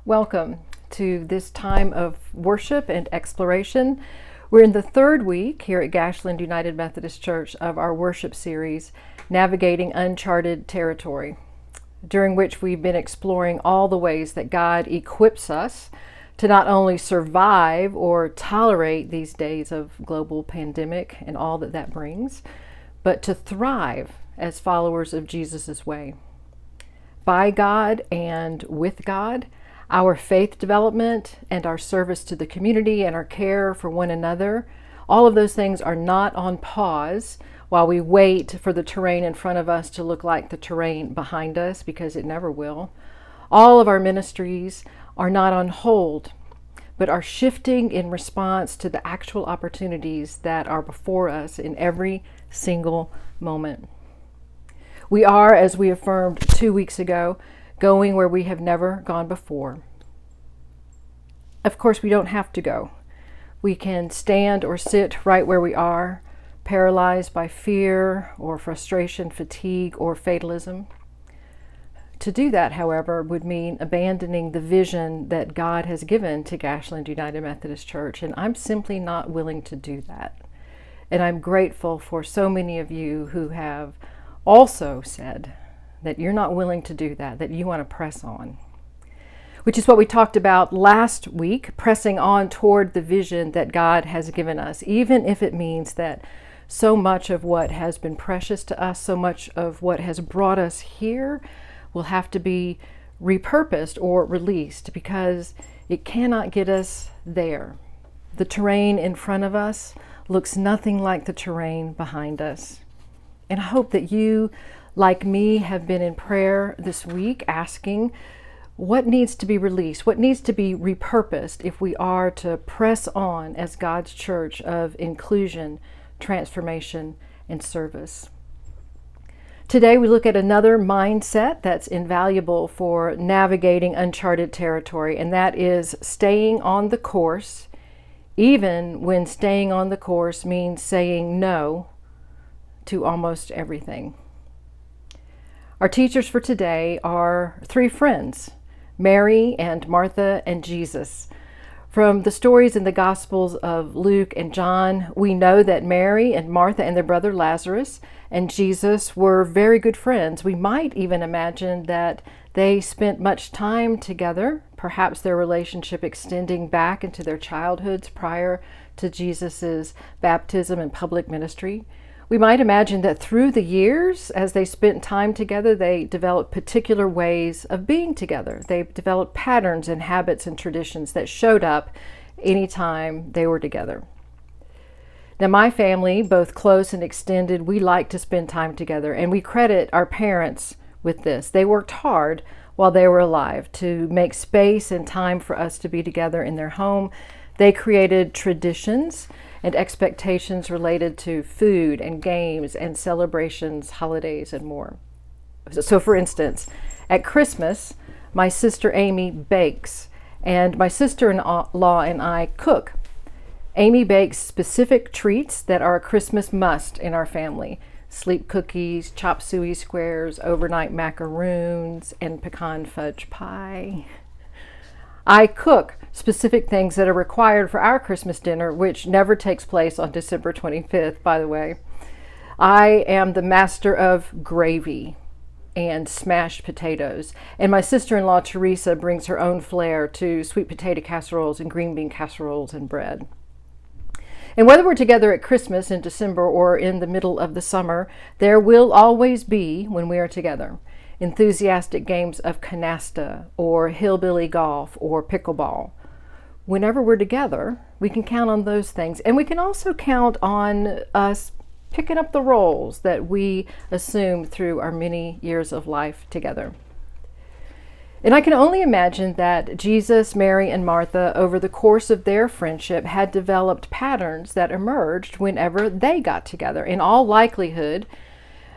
Welcome to this time of worship and exploration. We're in the third week here at Gashland United Methodist Church of our worship series, Navigating Uncharted Territory, during which we've been exploring all the ways that God equips us to not only survive or tolerate these days of global pandemic and all that that brings, but to thrive as followers of Jesus' way. By God and with God, our faith development and our service to the community and our care for one another, all of those things are not on pause while we wait for the terrain in front of us to look like the terrain behind us, because it never will. All of our ministries are not on hold, but are shifting in response to the actual opportunities that are before us in every single moment. We are, as we affirmed 2 weeks ago, going where we have never gone before. Of course, we don't have to go. We can stand or sit right where we are, paralyzed by fear or frustration, fatigue, or fatalism. To do that, however, would mean abandoning the vision that God has given to Gashland United Methodist Church, and I'm simply not willing to do that. And I'm grateful for so many of you who have also said that you're not willing to do that, that you want to press on, which is what we talked about last week, pressing on toward the vision that God has given us, even if it means that so much of what has been precious to us, so much of what has brought us here will have to be repurposed or released, because it cannot get us there. The terrain in front of us looks nothing like the terrain behind us. And I hope that you, like me, have been in prayer this week asking what needs to be released, what needs to be repurposed if we are to press on as God's church of inclusion, transformation, and service. Today we look at another mindset that's invaluable for navigating uncharted territory, and that is staying on the course, even when staying on the course means saying no to almost everything. Our teachers for today are three friends, Mary and Martha and Jesus. From the stories in the Gospels of Luke and John, we know that Mary and Martha and their brother Lazarus and Jesus were very good friends. We might even imagine that they spent much time together, perhaps their relationship extending back into their childhoods prior to Jesus' baptism and public ministry. We might imagine that through the years, as they spent time together, they developed particular ways of being together. They developed patterns and habits and traditions that showed up anytime they were together. Now, my family, both close and extended, we like to spend time together, and we credit our parents with this. They worked hard while they were alive to make space and time for us to be together in their home. They created traditions and expectations related to food and games and celebrations, holidays, and more. So for instance, at Christmas, my sister Amy bakes, and my sister-in-law and I cook. Amy bakes specific treats that are a Christmas must in our family: sleep cookies, chop suey squares, overnight macaroons, and pecan fudge pie. I cook specific things that are required for our Christmas dinner, which never takes place on December 25th, by the way. I am the master of gravy and smashed potatoes, and my sister-in-law Teresa brings her own flair to sweet potato casseroles and green bean casseroles and bread. And whether we're together at Christmas in December or in the middle of the summer, there will always be, when we are together, enthusiastic games of canasta or hillbilly golf or pickleball. Whenever we're together, we can count on those things. And we can also count on us picking up the roles that we assume through our many years of life together. And I can only imagine that Jesus, Mary, and Martha, over the course of their friendship, had developed patterns that emerged whenever they got together. In all likelihood,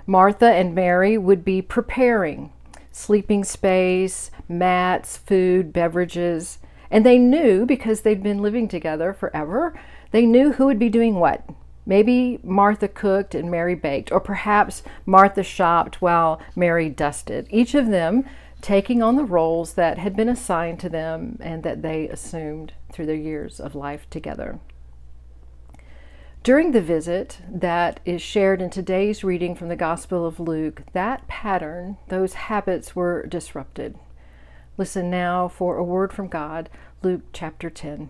Martha and Mary would be preparing sleeping space, mats, food, beverages, and they knew, because they'd been living together forever, they knew who would be doing what. Maybe Martha cooked and Mary baked, or perhaps Martha shopped while Mary dusted. Each of them taking on the roles that had been assigned to them and that they assumed through their years of life together. During the visit that is shared in today's reading from the Gospel of Luke, that pattern, those habits were disrupted. Listen now for a word from God, Luke chapter 10.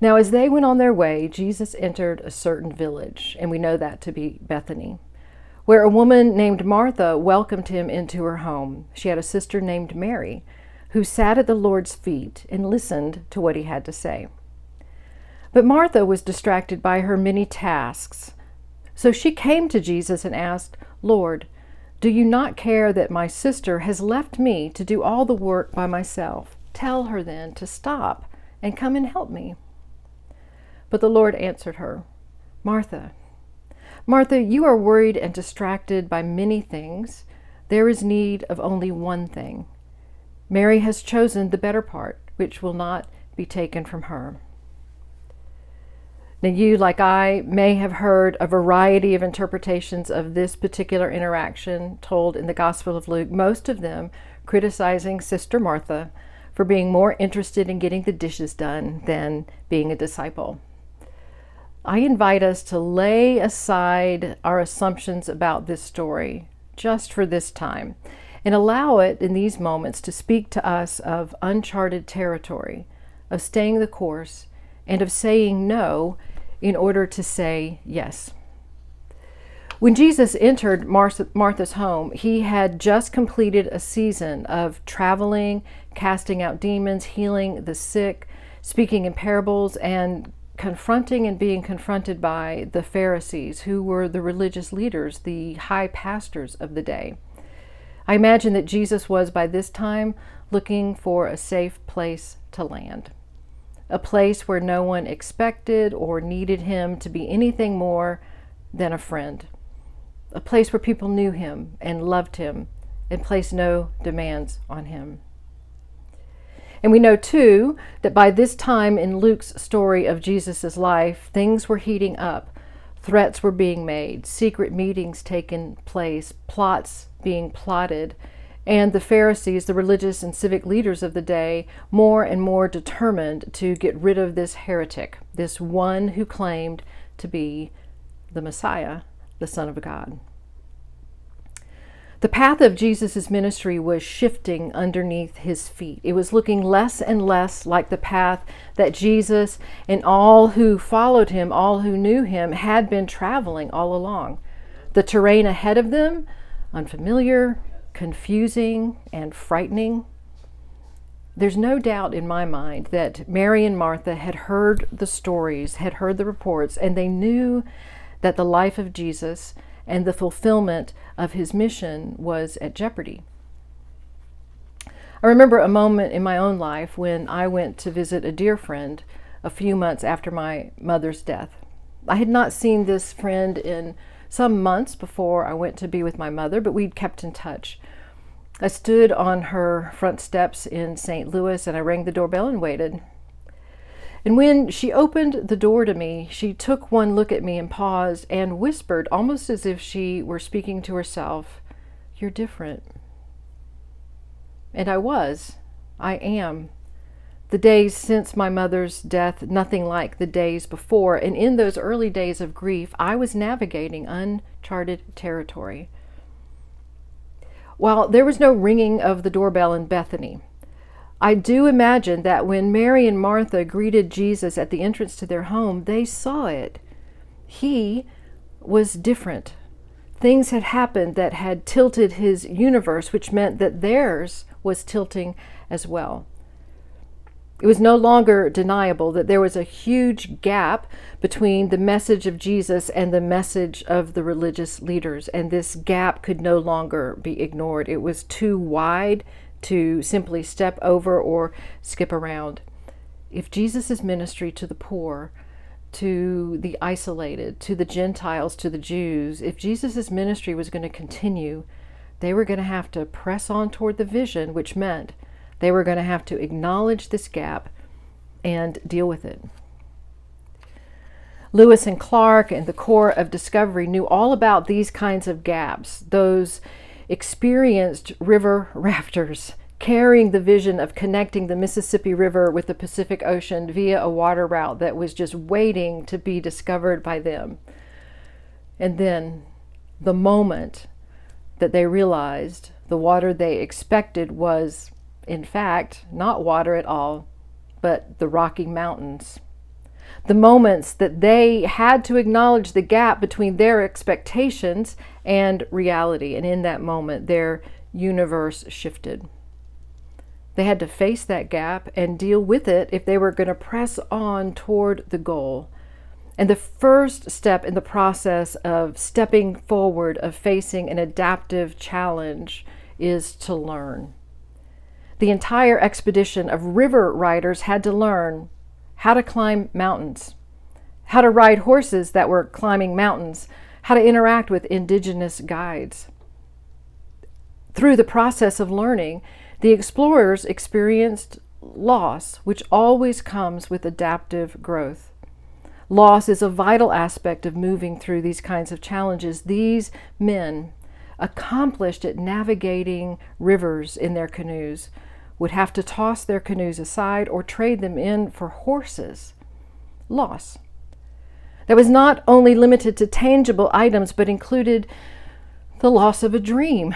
Now, as they went on their way, Jesus entered a certain village, and we know that to be Bethany, where a woman named Martha welcomed him into her home. She had a sister named Mary, who sat at the Lord's feet and listened to what he had to say. But Martha was distracted by her many tasks. So she came to Jesus and asked, "Lord, do you not care that my sister has left me to do all the work by myself? Tell her then to stop and come and help me." But the Lord answered her, "Martha, Martha, you are worried and distracted by many things. There is need of only one thing. Mary has chosen the better part, which will not be taken from her." Now, you, like I, may have heard a variety of interpretations of this particular interaction told in the Gospel of Luke, most of them criticizing Sister Martha for being more interested in getting the dishes done than being a disciple. I invite us to lay aside our assumptions about this story just for this time and allow it in these moments to speak to us of uncharted territory, of staying the course, and of saying no in order to say yes. When Jesus entered Martha's home, he had just completed a season of traveling, casting out demons, healing the sick, speaking in parables, and confronting and being confronted by the Pharisees, who were the religious leaders, the high pastors of the day. I imagine that Jesus was by this time looking for a safe place to land, a place where no one expected or needed him to be anything more than a friend, a place where people knew him and loved him and placed no demands on him. And we know, too, that by this time in Luke's story of Jesus' life, things were heating up. Threats were being made, secret meetings taking place, plots being plotted, and the Pharisees, the religious and civic leaders of the day, more and more determined to get rid of this heretic, this one who claimed to be the Messiah, the Son of God. The path of Jesus' ministry was shifting underneath his feet. It was looking less and less like the path that Jesus and all who followed him, all who knew him, had been traveling all along. The terrain ahead of them, unfamiliar, confusing, and frightening. There's no doubt in my mind that Mary and Martha had heard the stories, had heard the reports, and they knew that the life of Jesus and the fulfillment of his mission was at jeopardy. I remember a moment in my own life when I went to visit a dear friend a few months after my mother's death. I had not seen this friend in some months before I went to be with my mother, but we'd kept in touch. I stood on her front steps in St. Louis and I rang the doorbell and waited. And when she opened the door to me, she took one look at me and paused and whispered, almost as if she were speaking to herself, "You're different." And I am. The days since my mother's death, nothing like the days before. And in those early days of grief, I was navigating uncharted territory. While there was no ringing of the doorbell in Bethany, I do imagine that when Mary and Martha greeted Jesus at the entrance to their home, they saw it. He was different. Things had happened that had tilted his universe, which meant that theirs was tilting as well. It was no longer deniable that there was a huge gap between the message of Jesus and the message of the religious leaders, and this gap could no longer be ignored. It was too wide to simply step over or skip around. If Jesus' ministry to the poor, to the isolated, to the Gentiles, to the Jews, if Jesus' ministry was going to continue, they were going to have to press on toward the vision, which meant they were going to have to acknowledge this gap and deal with it. Lewis and Clark and the Corps of Discovery knew all about these kinds of gaps, those experienced river rafters, carrying the vision of connecting the Mississippi River with the Pacific Ocean via a water route that was just waiting to be discovered by them. And then the moment that they realized the water they expected was, in fact, not water at all, but the Rocky Mountains. The moments that they had to acknowledge the gap between their expectations and reality. And in that moment, their universe shifted. They had to face that gap and deal with it if they were going to press on toward the goal. And the first step in the process of stepping forward, of facing an adaptive challenge, is to learn. The entire expedition of river riders had to learn how to climb mountains, how to ride horses that were climbing mountains, how to interact with indigenous guides. Through the process of learning, the explorers experienced loss, which always comes with adaptive growth. Loss is a vital aspect of moving through these kinds of challenges. These men, accomplished at navigating rivers in their canoes, would have to toss their canoes aside or trade them in for horses. Loss. That was not only limited to tangible items, but included the loss of a dream.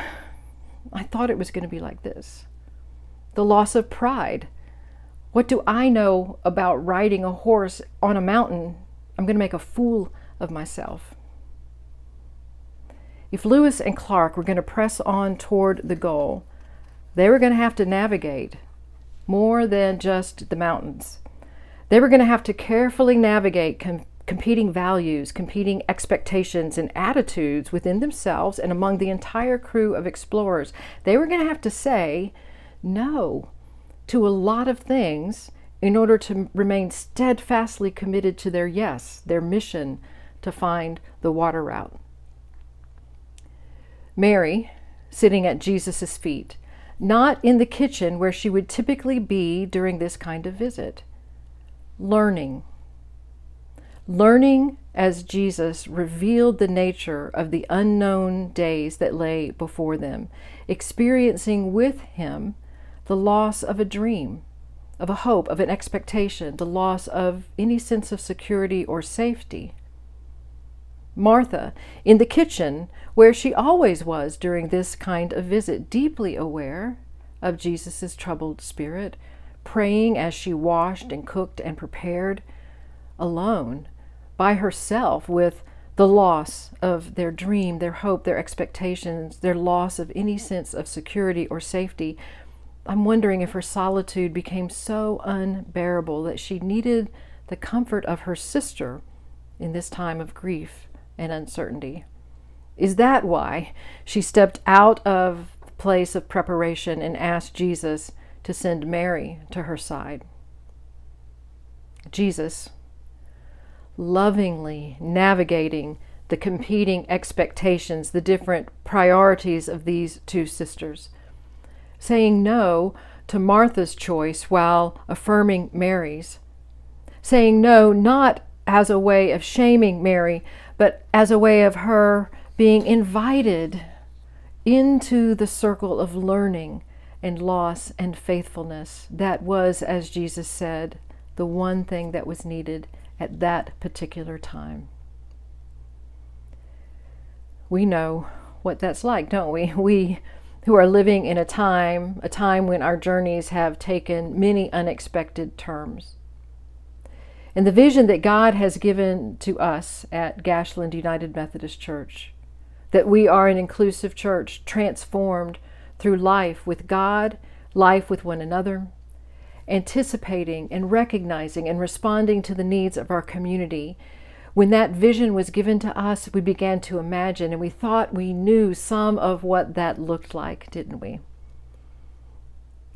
I thought it was going to be like this. The loss of pride. What do I know about riding a horse on a mountain? I'm going to make a fool of myself. If Lewis and Clark were going to press on toward the goal, they were going to have to navigate more than just the mountains. They were going to have to carefully navigate competing values, competing expectations, and attitudes within themselves and among the entire crew of explorers. They were going to have to say no to a lot of things in order to remain steadfastly committed to their yes, their mission to find the water route. Mary, sitting at Jesus' feet, not in the kitchen where she would typically be during this kind of visit, learning as Jesus revealed the nature of the unknown days that lay before them, experiencing with him the loss of a dream, of a hope, of an expectation, the loss of any sense of security or safety. Martha, in the kitchen, where she always was during this kind of visit, deeply aware of Jesus' troubled spirit, praying as she washed and cooked and prepared, alone, by herself, with the loss of their dream, their hope, their expectations, their loss of any sense of security or safety. I'm wondering if her solitude became so unbearable that she needed the comfort of her sister in this time of grief and uncertainty. Is that why she stepped out of the place of preparation and asked Jesus to send Mary to her side? Jesus, lovingly navigating the competing expectations, the different priorities of these two sisters, saying no to Martha's choice while affirming Mary's, saying no not as a way of shaming Mary, but as a way of her being invited into the circle of learning and loss and faithfulness. That was, as Jesus said, the one thing that was needed at that particular time. We know what that's like, don't we? We who are living in a time when our journeys have taken many unexpected turns. And the vision that God has given to us at Gashland United Methodist Church, that we are an inclusive church transformed through life with God, life with one another, anticipating and recognizing and responding to the needs of our community. When that vision was given to us, we began to imagine, and we thought we knew some of what that looked like, didn't we?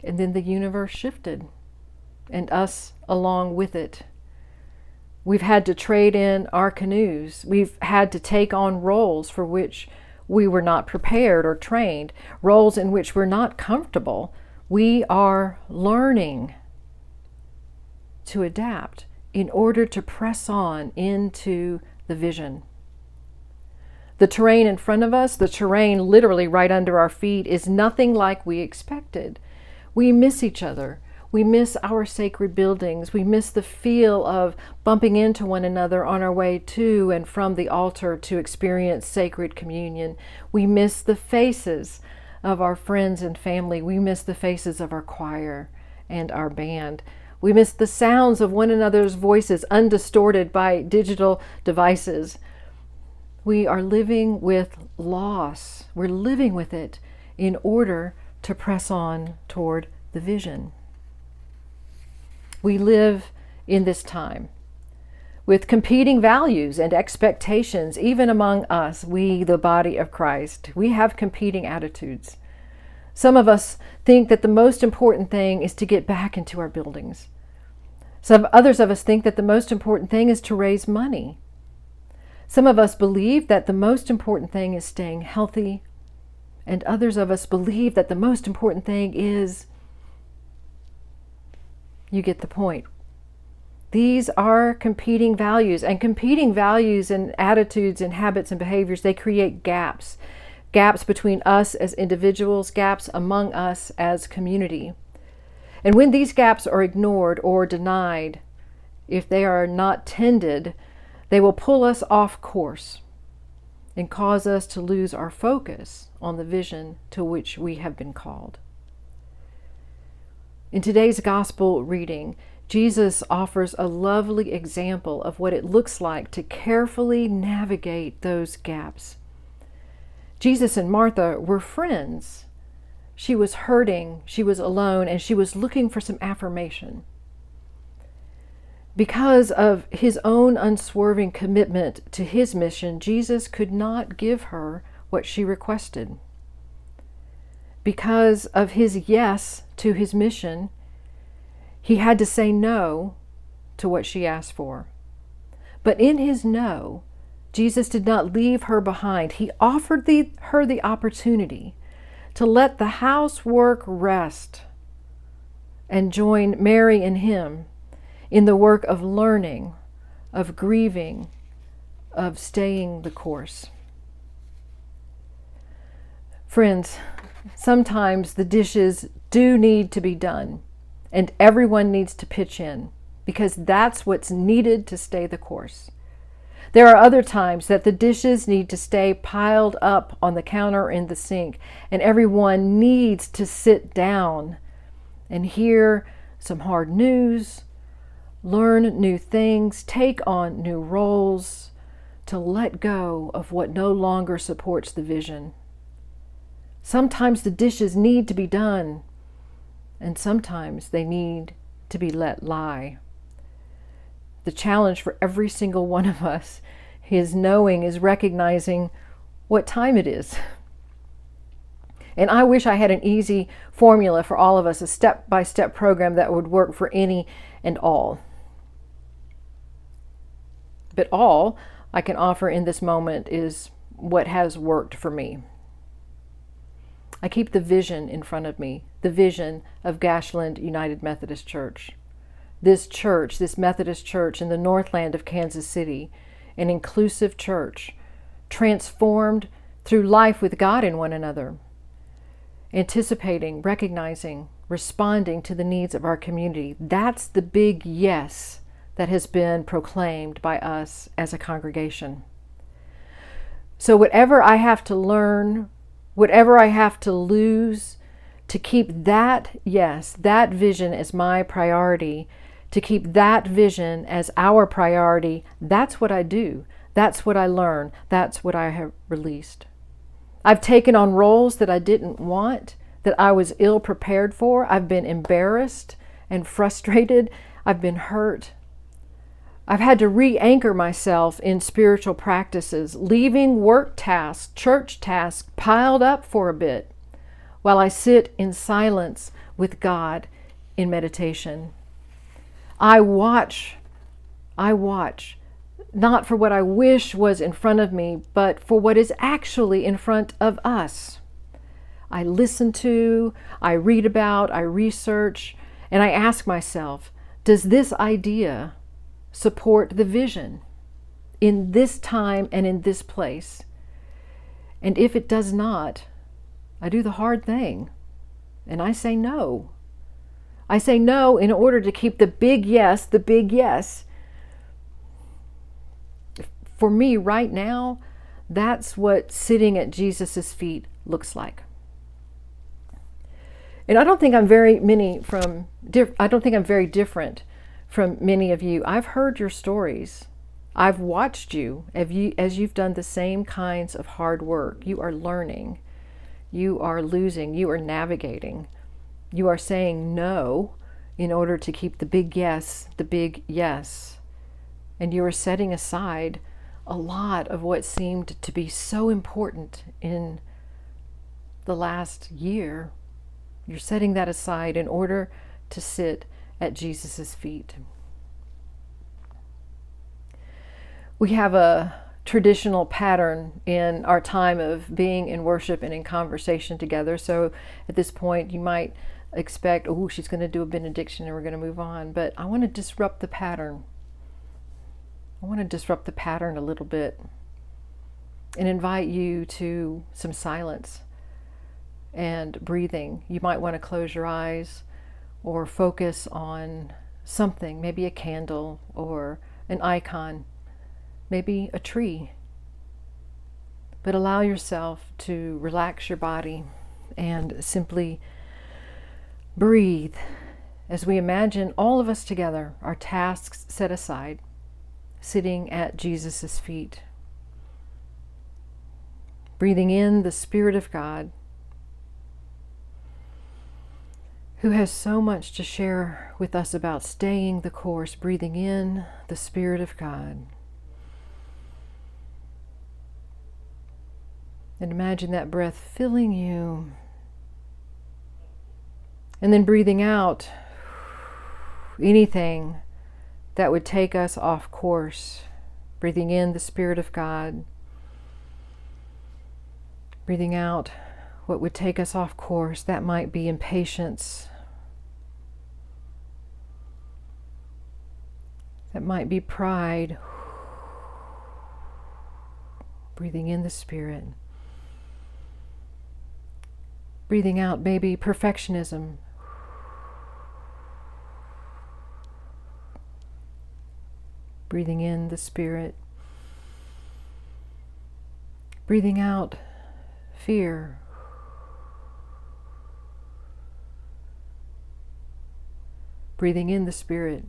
And then the universe shifted, and us along with it. We've had to trade in our canoes. We've had to take on roles for which we were not prepared or trained, roles in which we're not comfortable. We are learning to adapt in order to press on into the vision The terrain in front of us, the terrain literally right under our feet, is nothing like we expected. We miss each other. We miss our sacred buildings. We miss the feel of bumping into one another on our way to and from the altar to experience sacred communion. We miss the faces of our friends and family. We miss the faces of our choir and our band. We miss the sounds of one another's voices undistorted by digital devices. We are living with loss. We're living with it in order to press on toward the vision. We live in this time with competing values and expectations, even among us, we, the body of Christ. We have competing attitudes. Some of us think that the most important thing is to get back into our buildings. Some others of us think that the most important thing is to raise money. Some of us believe that the most important thing is staying healthy, and others of us believe that the most important thing is, you get the point. These are competing values, and competing values and attitudes and habits and behaviors, they create gaps. Gaps between us as individuals, gaps among us as community. And when these gaps are ignored or denied, if they are not tended, they will pull us off course and cause us to lose our focus on the vision to which we have been called. In today's gospel reading, Jesus offers a lovely example of what it looks like to carefully navigate those gaps. Jesus and Martha were friends. She was hurting, she was alone, and she was looking for some affirmation. Because of his own unswerving commitment to his mission, Jesus could not give her what she requested. Because of his yes to his mission, he had to say no to what she asked for. But in his no, Jesus did not leave her behind. He offered her the opportunity to let the housework rest and join Mary and him in the work of learning, of grieving, of staying the course. Friends, sometimes the dishes do need to be done, and everyone needs to pitch in, because that's what's needed to stay the course. There are other times that the dishes need to stay piled up on the counter or in the sink, and everyone needs to sit down and hear some hard news, learn new things, take on new roles, to let go of what no longer supports the vision. Sometimes the dishes need to be done, and sometimes they need to be let lie. The challenge for every single one of us is knowing, is recognizing what time it is. And I wish I had an easy formula for all of us, a step-by-step program that would work for any and all. But all I can offer in this moment is what has worked for me. I keep the vision in front of me, the vision of Gashland United Methodist Church. This church, this Methodist church in the Northland of Kansas City, an inclusive church, transformed through life with God and one another, anticipating, recognizing, responding to the needs of our community. That's the big yes that has been proclaimed by us as a congregation. So whatever I have to learn, whatever I have to lose to keep that yes, that vision as my priority, to keep that vision as our priority, that's what I do. That's what I learn. That's what I have released. I've taken on roles that I didn't want, that I was ill prepared for. I've been embarrassed and frustrated. I've been hurt. I've had to re-anchor myself in spiritual practices, leaving work tasks, church tasks piled up for a bit, while I sit in silence with God in meditation. I watch, not for what I wish was in front of me, but for what is actually in front of us. I listen to, I read about, I research, and I ask myself, does this idea support the vision in this time and in this place? And if it does not, I do the hard thing, and I say no. I say no in order to keep the big yes, the big yes. For me right now, that's what sitting at Jesus' feet looks like. And I don't think I'm very different from many of you. I've heard your stories. I've watched you as you've done the same kinds of hard work. You are learning. You are losing. You are navigating. You are saying no in order to keep the big yes, the big yes. And you are setting aside a lot of what seemed to be so important in the last year. You're setting that aside in order to sit at Jesus' feet. We have a traditional pattern in our time of being in worship and in conversation together. So at this point, you might expect, oh, she's going to do a benediction and we're going to move on. But I want to disrupt the pattern. I want to disrupt the pattern a little bit and invite you to some silence and breathing. You might want to close your eyes or focus on something, maybe a candle or an icon, maybe a tree. But allow yourself to relax your body and simply breathe as we imagine all of us together, our tasks set aside, sitting at Jesus' feet. Breathing in the Spirit of God, who has so much to share with us about staying the course. Breathing in the Spirit of God. And imagine that breath filling you. And then breathing out anything that would take us off course. Breathing in the Spirit of God. Breathing out what would take us off course. That might be impatience. That might be pride. Breathing in the Spirit. Breathing out maybe perfectionism. Breathing in the Spirit. Breathing out fear. Breathing in the Spirit.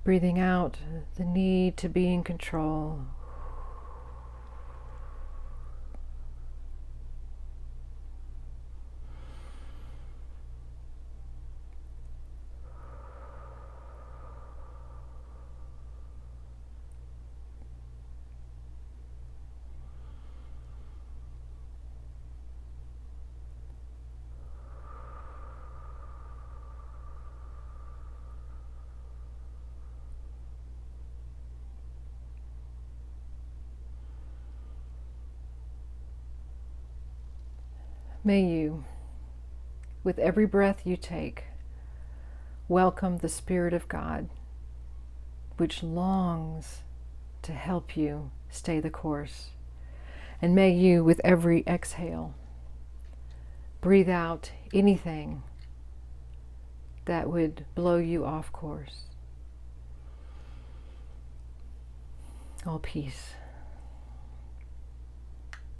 Breathing out the need to be in control. May you, with every breath you take, welcome the Spirit of God, which longs to help you stay the course. And may you, with every exhale, breathe out anything that would blow you off course. All peace.